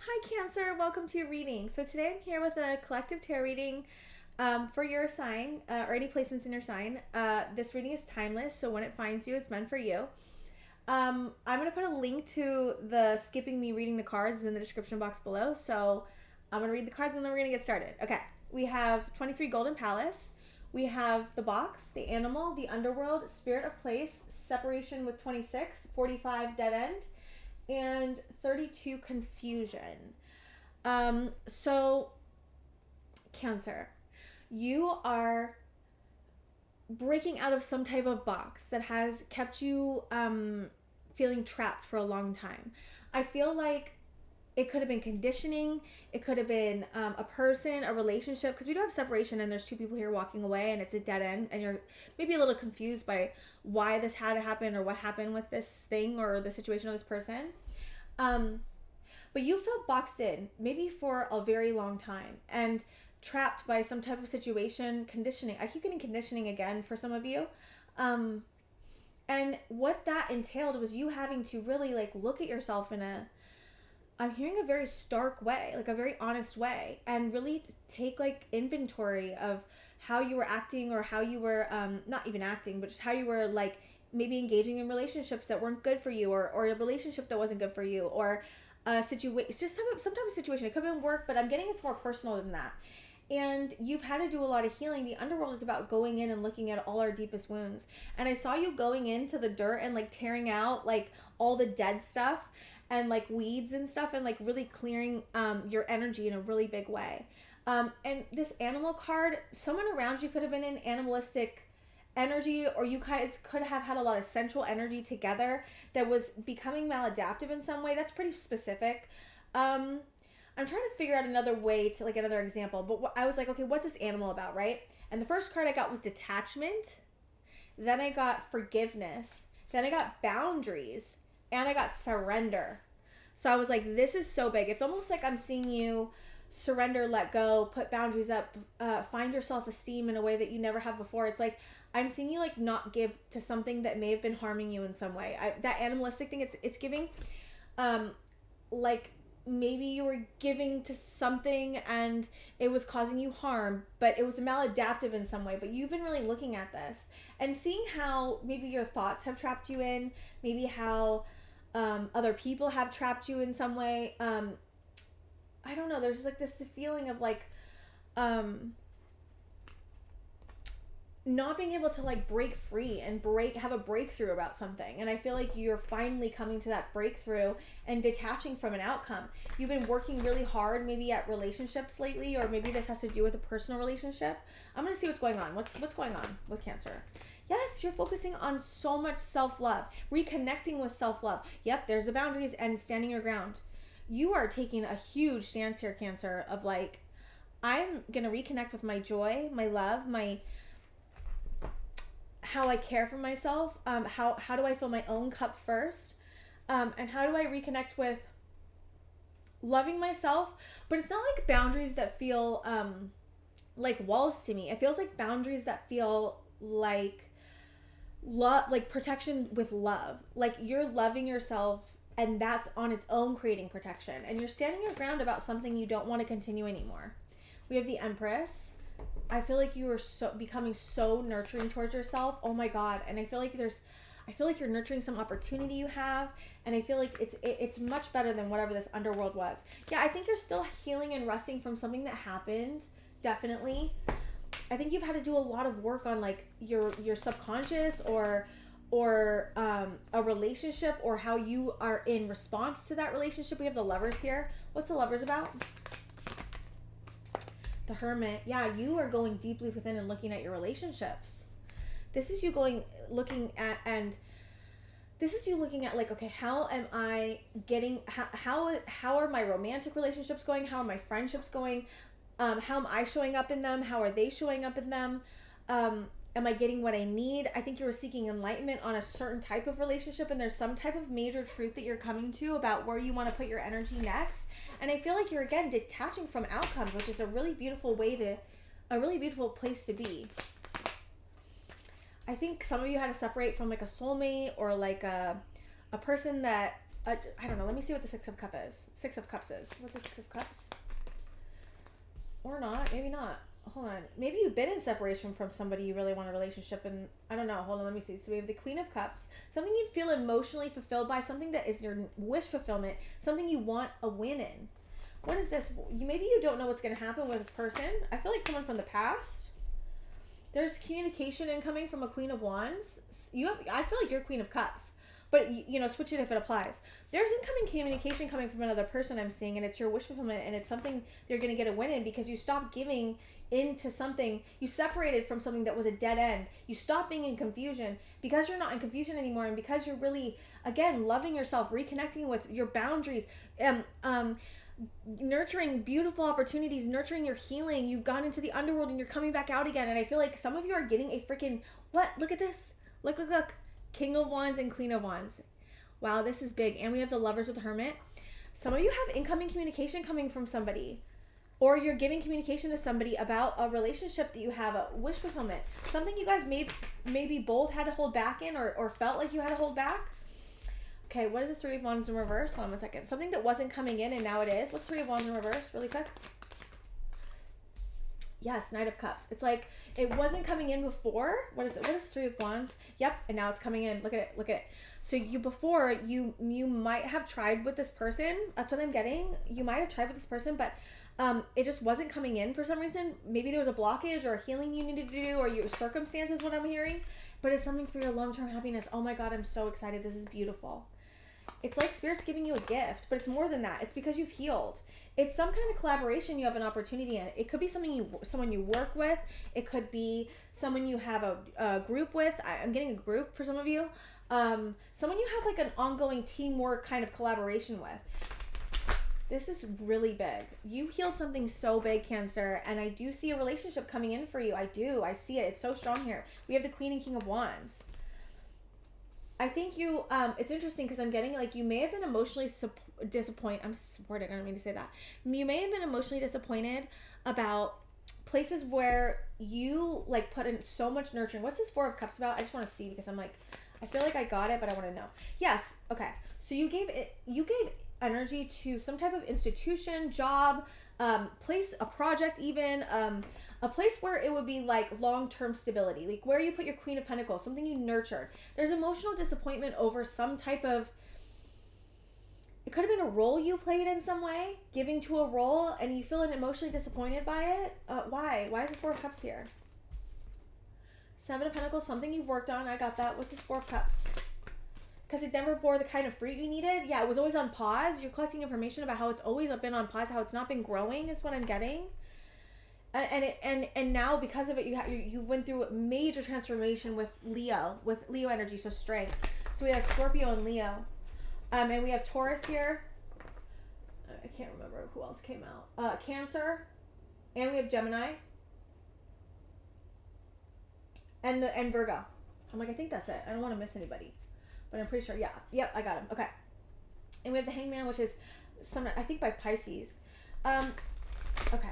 Hi Cancer, welcome to your reading. So today I'm here with a collective tarot reading for your sign or any placements in your sign. This reading is timeless, so when it finds you, it's meant for you. I'm going to put a link to the skipping me reading the cards in the description box below. So I'm going to read the cards and then we're going to get started. Okay, we have 23 Golden Palace. We have the box, the animal, the underworld, spirit of place, separation with 26, 45 dead end, and 32 confusion. So Cancer, you are breaking out of some type of box that has kept you feeling trapped for a long time. I feel like it could have been conditioning. It could have been a person, a relationship, because we do have separation and there's two people here walking away and it's a dead end and you're maybe a little confused by why this had to happen or what happened with this thing or the situation of this person. But you felt boxed in maybe for a very long time and trapped by some type of situation, conditioning. I keep getting conditioning again for some of you. And what that entailed was you having to really look at yourself in I'm hearing a very stark way, like a very honest way, and really take inventory of how you were acting or how you were not even acting, but just how you were maybe engaging in relationships that weren't good for you, or a relationship that wasn't good for you, or a situation, just some type of situation. It could have been work, but I'm getting it's more personal than that. And you've had to do a lot of healing. The underworld is about going in and looking at all our deepest wounds. And I saw you going into the dirt and tearing out all the dead stuff and weeds and stuff and really clearing your energy in a really big way. And this animal card, someone around you could have been in animalistic energy, or you guys could have had a lot of sensual energy together that was becoming maladaptive in some way. That's pretty specific. I'm trying to figure out another way to another example, but I was okay, what's this animal about, right? And the first card I got was detachment. Then I got forgiveness. Then I got boundaries. And I got surrender. So I was this is so big. It's almost like I'm seeing you surrender, let go, put boundaries up, find your self-esteem in a way that you never have before. It's I'm seeing you not give to something that may have been harming you in some way. That animalistic thing, it's giving maybe you were giving to something and it was causing you harm, but it was maladaptive in some way. But you've been really looking at this and seeing how maybe your thoughts have trapped you in, maybe how other people have trapped you in some way. I don't know. There's this feeling of not being able to break free and have a breakthrough about something. And I feel like you're finally coming to that breakthrough and detaching from an outcome. You've been working really hard maybe at relationships lately, or maybe this has to do with a personal relationship. I'm going to see what's going on. What's going on with Cancer? Yes, you're focusing on so much self-love, reconnecting with self-love. Yep, there's the boundaries and standing your ground. You are taking a huge stance here, Cancer, of I'm going to reconnect with my joy, my love, my how I care for myself, how do I fill my own cup first, and how do I reconnect with loving myself. But it's not boundaries that feel like walls to me. It feels like boundaries that feel like love, protection with love. You're loving yourself and that's on its own creating protection, and you're standing your ground about something you don't want to continue anymore. We have the Empress. I feel like you are becoming so nurturing towards yourself. Oh my God. And I feel like you're nurturing some opportunity you have, and I feel like it's much better than whatever this underworld was. Yeah, I think you're still healing and resting from something that happened. Definitely. I think you've had to do a lot of work on your subconscious or a relationship, or how you are in response to that relationship. We have the Lovers here. What's the Lovers about? The Hermit. Yeah, you are going deeply within and looking at your relationships. This is you looking at okay, how am I getting, how are my romantic relationships going? How are my friendships going? How am I showing up in them? How are they showing up in them? Am I getting what I need? I think you were seeking enlightenment on a certain type of relationship, and there's some type of major truth that you're coming to about where you want to put your energy next. And I feel like you're again detaching from outcomes, which is a really beautiful place to be. I think some of you had to separate from a soulmate, or a person that I don't know. Let me see what the Six of Cups is. Six of Cups is. What's the Six of Cups? Or not. Maybe not. Hold on. Maybe you've been in separation from somebody you really want a relationship, and I don't know. Hold on. Let me see. So we have the Queen of Cups. Something you feel emotionally fulfilled by. Something that is your wish fulfillment. Something you want a win in. What is this? Maybe you don't know what's going to happen with this person. I feel like someone from the past. There's communication incoming from a Queen of Wands. I feel like you're Queen of Cups. But, switch it if it applies. There's incoming communication coming from another person I'm seeing, and it's your wish fulfillment, and it's something they're going to get a win in because you stopped giving into something. You separated from something that was a dead end. You stopped being in confusion because you're not in confusion anymore, and because you're really, again, loving yourself, reconnecting with your boundaries, nurturing beautiful opportunities, nurturing your healing. You've gone into the underworld, and you're coming back out again, and I feel like some of you are getting a freaking, what? Look at this. Look. King of Wands and Queen of Wands. Wow, this is big. And we have the Lovers with the Hermit. Some of you have incoming communication coming from somebody. Or you're giving communication to somebody about a relationship that you have, a wish fulfillment. Something you guys maybe both had to hold back in or felt like you had to hold back. Okay, what is this Three of Wands in reverse? Hold on one second. Something that wasn't coming in and now it is. What's Three of Wands in reverse? Really quick. Yes, Knight of Cups. It's like it wasn't coming in before. What is it? What is Three of Wands? Yep, and now it's coming in. Look at it. So you might have tried with this person. That's what I'm getting. You might have tried with this person, but it just wasn't coming in for some reason. Maybe there was a blockage or a healing you needed to do, or your circumstances, what I'm hearing. But it's something for your long-term happiness. Oh my God, I'm so excited. This is beautiful. It's like Spirit's giving you a gift, but it's more than that. It's because you've healed. It's some kind of collaboration you have an opportunity in. It could be someone you work with. It could be someone you have a group with. I'm getting a group for some of you. Someone you have like an ongoing teamwork kind of collaboration with. This is really big. You healed something so big, Cancer, and I do see a relationship coming in for you. I do. I see it. It's so strong here. We have the Queen and King of Wands. I think you, it's interesting because I'm getting like you may have been emotionally disappointed. I'm supported. I don't mean to say that. You may have been emotionally disappointed about places where you like put in so much nurturing. What's this Four of Cups about? I just want to see because I'm like, I feel like I got it, but I want to know. Yes. Okay. So you gave energy to some type of institution, job, place, a project, even, a place where it would be like long-term stability, like where you put your Queen of Pentacles, something you nurtured. There's emotional disappointment over some type of, it could have been a role you played in some way, giving to a role, and you feel emotionally disappointed by it. Why? Why is the Four of Cups here? Seven of Pentacles, something you've worked on. I got that. What's this Four of Cups? Because it never bore the kind of fruit you needed. Yeah, it was always on pause. You're collecting information about how it's always been on pause, how it's not been growing is what I'm getting. And now because of it, you went through major transformation with Leo energy, so strength. So we have Scorpio and Leo, and we have Taurus here. I can't remember who else came out. Cancer, and we have Gemini, and Virgo. I'm like, I think that's it. I don't want to miss anybody, but I'm pretty sure. Yeah, yep, I got him. Okay, and we have the Hangman, which is I think by Pisces. Okay.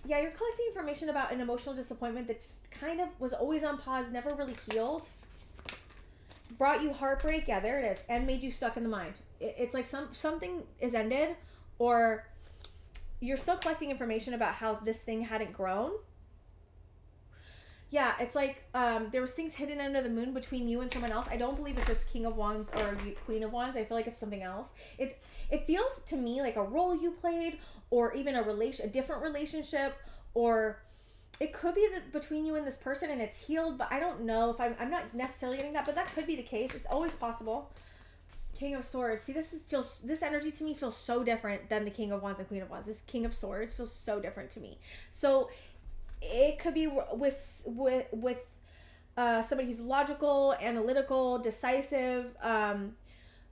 Yeah, you're collecting information about an emotional disappointment that just kind of was always on pause, never really healed. Brought you heartbreak, yeah, there it is, and made you stuck in the mind. It's like something is ended, or you're still collecting information about how this thing hadn't grown. Yeah, it's like there was things hidden under the moon between you and someone else. I don't believe it's this King of Wands or Queen of Wands. I feel like it's something else. It feels to me like a role you played, or even a different relationship, or it could be that between you and this person and it's healed, but I don't know if I'm not necessarily getting that, but that could be the case. It's always possible. King of Swords. See, this energy to me feels so different than the King of Wands and Queen of Wands. This King of Swords feels so different to me. So it could be with somebody who's logical, analytical, decisive.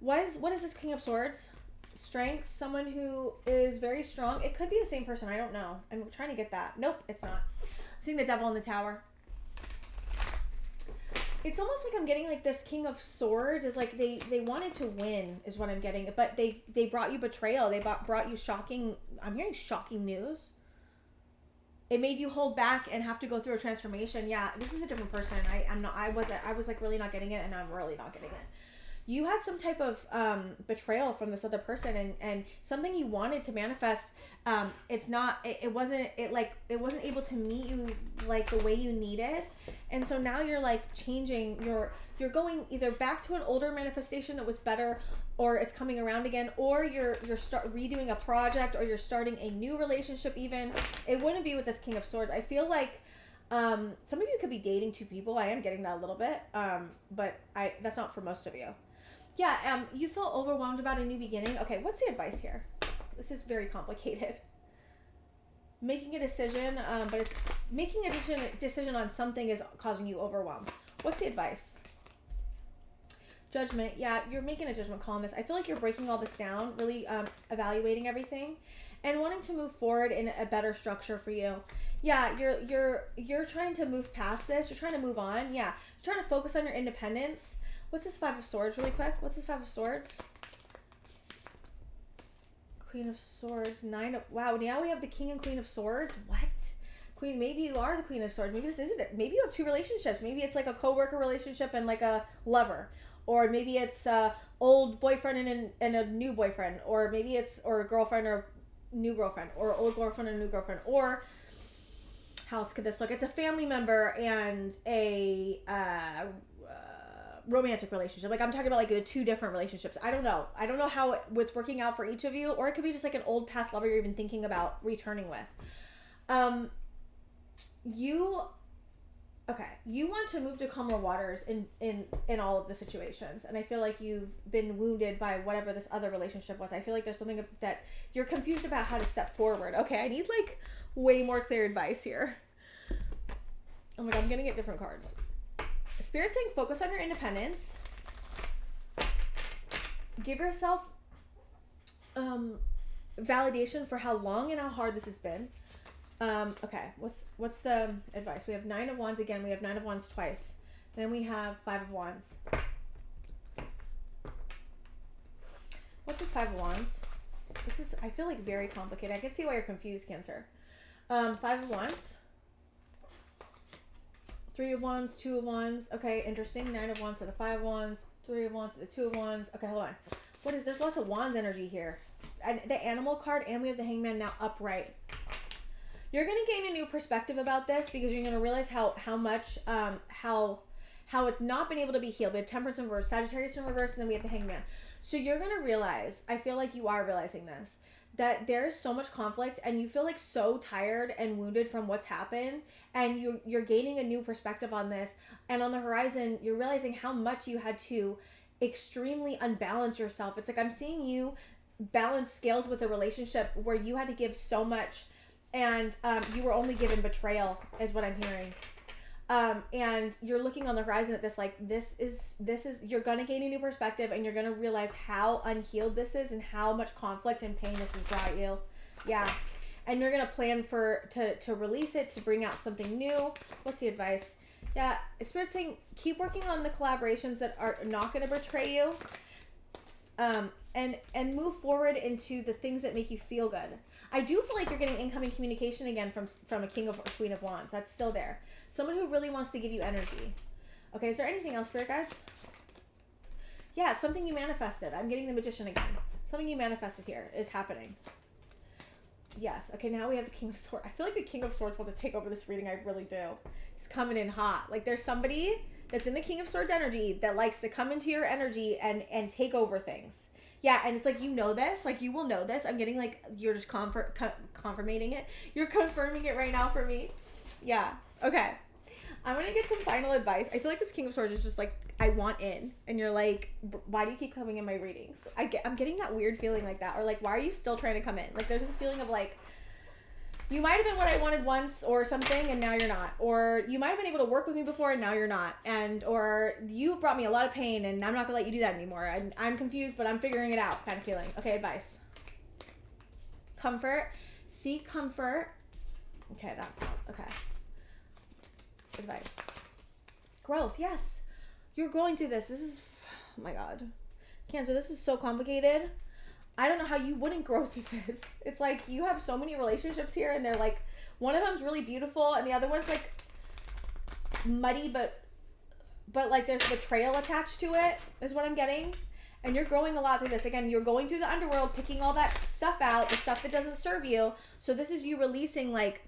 What is this King of Swords? Strength, someone who is very strong. It could be the same person. I don't know. I'm trying to get that. Nope, it's not. I'm seeing the Devil in the Tower. It's almost like I'm getting like this King of Swords is like they wanted to win is what I'm getting, but they brought you betrayal. They brought you shocking. I'm hearing shocking news. It made you hold back and have to go through a transformation. Yeah, this is a different person. I was like really not getting it, and I'm really not getting it. you had some type of betrayal from this other person, and something you wanted to manifest, it wasn't able to meet you like the way you needed. And so now you're like changing, you're going either back to an older manifestation that was better, or it's coming around again, or you're redoing a project, or you're starting a new relationship. Even it wouldn't be with this King of Swords. I feel like some of you could be dating two people. I am getting that a little bit, but that's not for most of you. Yeah, you feel overwhelmed about a new beginning. Okay, what's the advice here? This is very complicated. Making a decision, but it's making a decision on something is causing you overwhelm. What's the advice? Judgment. Yeah, you're making a judgment call on this. I feel like you're breaking all this down, really evaluating everything, and wanting to move forward in a better structure for you. Yeah, you're trying to move past this. You're trying to move on. Yeah, you're trying to focus on your independence. What's this Five of Swords really quick? What's this Five of Swords? Queen of Swords, wow, now we have the King and Queen of Swords. What? Queen, maybe you are the Queen of Swords. Maybe this isn't it. Maybe you have two relationships. Maybe it's like a co-worker relationship and like a lover. Or maybe it's a old boyfriend and a new boyfriend. Or maybe it's a girlfriend or new girlfriend. Or old girlfriend and new girlfriend. Or how else could this look? It's a family member and a romantic relationship. Like I'm talking about like the two different relationships. I don't know how what's working out for each of you, or it could be just like an old past lover you're even thinking about returning with. You want to move to calmer waters in all of the situations, and I feel like you've been wounded by whatever this other relationship was. I feel like there's something that you're confused about how to step forward. Okay, I need like way more clear advice here. Oh my god, I'm gonna get different cards. Spirit saying focus on your independence. Give yourself validation for how long and how hard this has been. Okay, what's the advice? We have Nine of Wands again. We have Nine of Wands twice. Then we have Five of Wands. What's this Five of Wands? This is, I feel like, very complicated. I can see why you're confused, Cancer. Five of Wands. Three of Wands, Two of Wands. Okay, interesting. Nine of Wands to the Five of Wands. Three of Wands to the Two of Wands. Okay, hold on. What is, there's lots of Wands energy here. And the Animal card, and we have the Hangman now upright. You're going to gain a new perspective about this because you're going to realize how much, how it's not been able to be healed. We have Temperance in reverse, Sagittarius in reverse, and then we have the Hangman. So you're going to realize, I feel like you are realizing this, that there's so much conflict and you feel like so tired and wounded from what's happened, and you're gaining a new perspective on this. And on the horizon, you're realizing how much you had to extremely unbalance yourself. It's like I'm seeing you balance scales with a relationship where you had to give so much, and you were only given betrayal, is what I'm hearing. And you're looking on the horizon at this, like, this is, you're going to gain a new perspective, and you're going to realize how unhealed this is and how much conflict and pain this has brought you. Yeah. And you're going to plan to release it, to bring out something new. What's the advice? Yeah. Spirit's saying, keep working on the collaborations that are not going to betray you. And move forward into the things that make you feel good. I do feel like you're getting incoming communication again from a King of or Queen of Wands. That's still there. Someone who really wants to give you energy. Okay, is there anything else, Spirit Guides? Yeah, it's something you manifested. I'm getting the Magician again. Something you manifested here is happening. Yes. Okay, now we have the King of Swords. I feel like the King of Swords wants to take over this reading. I really do. He's coming in hot. Like there's somebody that's in the King of Swords energy that likes to come into your energy and take over things. Yeah, and it's like, you know this, like you will know this. I'm getting like, you're just confirming it. You're confirming it right now for me. Yeah, okay. I'm going to get some final advice. I feel like this King of Swords is just like, I want in. And you're like, why do you keep coming in my readings? I'm getting that weird feeling like that. Or like, why are you still trying to come in? Like there's this feeling of like, you might have been what I wanted once or something, and now you're not. Or you might have been able to work with me before, and now you're not. Or you've brought me a lot of pain, and I'm not going to let you do that anymore. I'm confused, but I'm figuring it out kind of feeling. Okay, advice. Comfort. Seek comfort. Okay, that's not. Okay. Advice. Growth. Yes. You're going through this. This is, oh my God. Cancer, this is so complicated. I don't know how you wouldn't grow through this. It's like you have so many relationships here, and they're like, one of them's really beautiful and the other one's like muddy, but but like there's betrayal attached to it is what I'm getting. And you're growing a lot through this. Again, you're going through the underworld, picking all that stuff out, the stuff that doesn't serve you. So this is you releasing like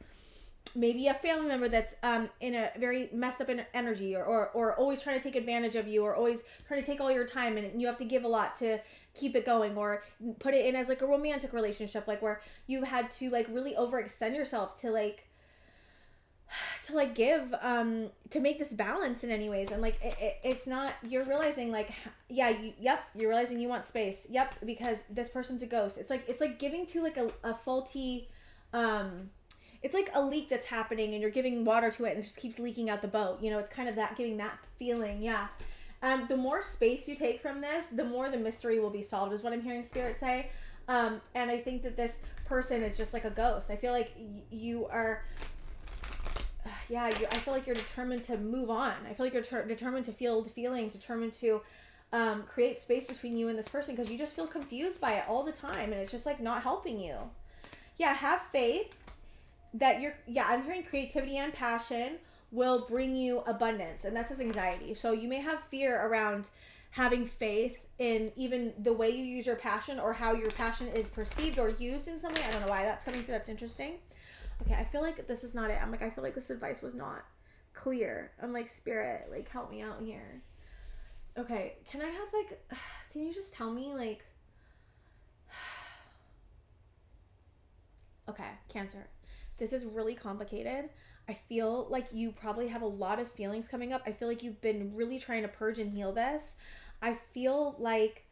maybe a family member that's in a very messed up energy, or always trying to take advantage of you, or always trying to take all your time, and you have to give a lot to keep it going, or put it in as like a romantic relationship, like where you had to like really overextend yourself to give to make this balance in any ways. And like it's not, you're realizing like, yeah, you're realizing you want space, because this person's a ghost. It's like giving to like a faulty it's like a leak that's happening and you're giving water to it and it just keeps leaking out the boat, you know. It's kind of that, giving that feeling. The more space you take from this, the more the mystery will be solved, is what I'm hearing Spirit say. And I think that this person is just like a ghost. I feel like you are I feel like you're determined to move on. I feel like you're determined to feel the feelings, determined to create space between you and this person, because you just feel confused by it all the time and it's just like not helping you. Have faith that I'm hearing creativity and passion will bring you abundance, and that's his anxiety. So you may have fear around having faith in even the way you use your passion, or how your passion is perceived or used in some way. I don't know why that's coming through. That's interesting. Okay, I feel like this is not it. I feel like this advice was not clear. I'm like, Spirit, like, help me out here. Okay, can you just tell me, like, okay, Cancer, this is really complicated. I feel like you probably have a lot of feelings coming up. I feel like you've been really trying to purge and heal this. I feel like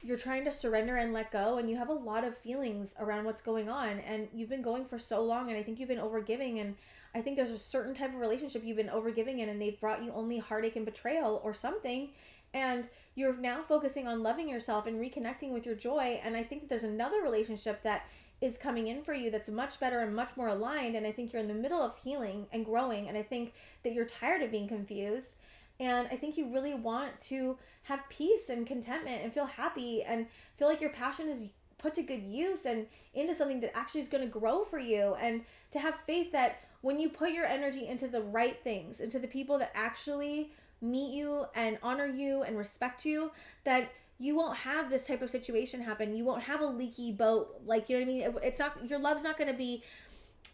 you're trying to surrender and let go, and you have a lot of feelings around what's going on, and you've been going for so long, and I think you've been overgiving, and I think there's a certain type of relationship you've been overgiving in, and they've brought you only heartache and betrayal or something, and you're now focusing on loving yourself and reconnecting with your joy. And I think that there's another relationship that is coming in for you that's much better and much more aligned, and I think you're in the middle of healing and growing, and I think that you're tired of being confused. And I think you really want to have peace and contentment and feel happy and feel like your passion is put to good use and into something that actually is going to grow for you, and to have faith that when you put your energy into the right things, into the people that actually meet you and honor you and respect you, that you won't have this type of situation happen. You won't have a leaky boat. Like, you know what I mean? It's not, your love's not going to be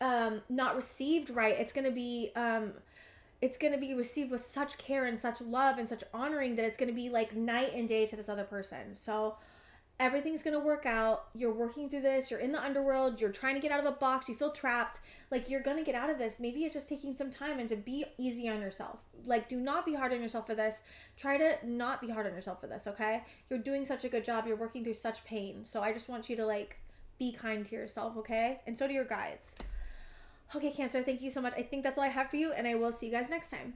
not received right. It's going to be received with such care and such love and such honoring that it's going to be like night and day to this other person. So everything's going to work out. You're working through this. You're in the underworld. You're trying to get out of a box. You feel trapped. Like, you're going to get out of this. Maybe it's just taking some time, and to be easy on yourself. Like, do not be hard on yourself for this. Try to not be hard on yourself for this, okay? You're doing such a good job. You're working through such pain. So I just want you to, like, be kind to yourself, okay? And so do your guides. Okay, Cancer, thank you so much. I think that's all I have for you, and I will see you guys next time.